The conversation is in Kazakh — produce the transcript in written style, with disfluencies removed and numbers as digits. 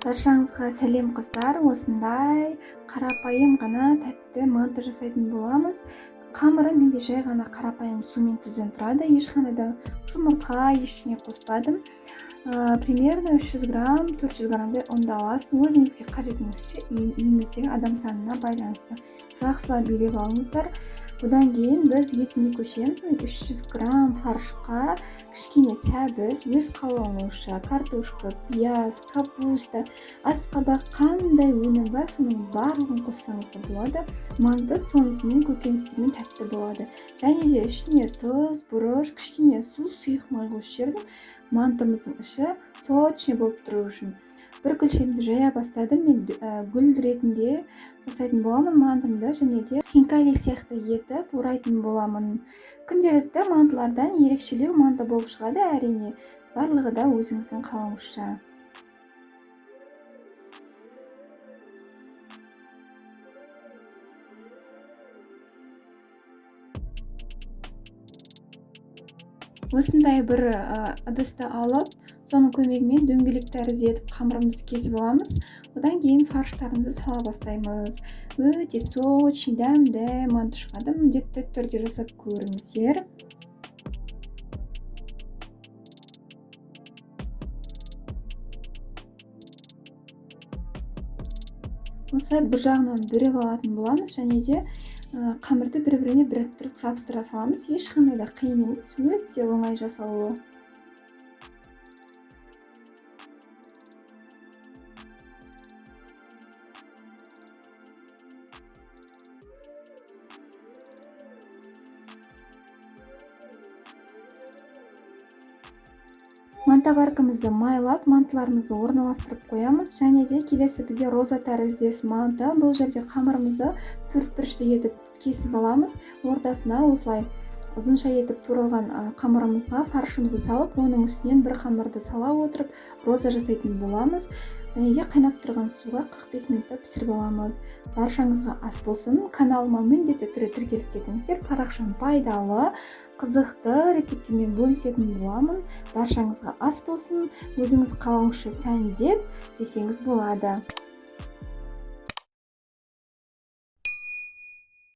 Баршаңызға сәлем қыздар, осындай қарапайым ғана тәтті манты жасайтын боламыз. Қамыры менде жай ғана қарапайым су мен тұздан тұрады, ешқандай да жұмыртқа ештеңе қоспадым. Примерно 300 грамм, 400 граммдай ұнды аласыз. Өзіңізге қажетіңізше үйіңіздегі адам санына байланысты жақсылап билеп алыңыздар. Бұдан кейін біз етіне көшеміз. 300 грамм фаршқа кішкене сәбіз, өз қалауыңызша картошка, пияз, капуста, асқабақ қандай өнім бар, соның барлығын қоссаңыз да болады. Манты сонысымен көкөністермен тәтті болады. Және де ішіне тұз, бұрыш, кішкене су, сұйық май қосып жібердім. Мантымыздың іші сочный болып тұру үшін. Бір күлшемді жая бастадым. Мен гүл ретінде жасайтын боламын мантымды, және де хинкали сияқты етіп орайтын боламын. Күнделікті мантылардан ерекшелеу манты болып шығады, әрине. Барлығы да өзіңіздің қалауыңызша. Осындай бір ыдысты алып, соның көмегімен дөңгелек тәрізді етіп қамырымызды кесіп аламыз. Одан кейін фарштарымызды сала бастаймыз. Өте сочный, дәмді манты шығады. Міндетті түрде жасап көріңіздер. Осылай бір жағынан бүріп алатын боламыз, және де қамырды бір-біріне біріктіріп жабыстыра саламыз. Ешқандай да қиын емес, өте оңай жасалуы. Мантаваркамызды майлап, мантыларымызды орналастырып қоямыз, және де келесі бізде роза тәріздес манты. Бұл жерде қамырымызды төртбұрышты етіп кесіп аламыз. Ортасына осылай ұзынша етіп туралған қамырымызға фаршымызды салып, оның үстінен бір қамырды сала отырып, роза жасайтын боламыз. Және де қайнап тұрған суға 45 минутта пісіріп аламыз. Баршаңызға ас болсын. Каналыма міндетті түрде тіркеліп кетіңіздер. Парақшам пайдалы, қызықты рецепттермен бөлісетін боламын. Баршаңызға ас болсын. Өзіңіз қалауыңызша сәндеп жесеңіз болады.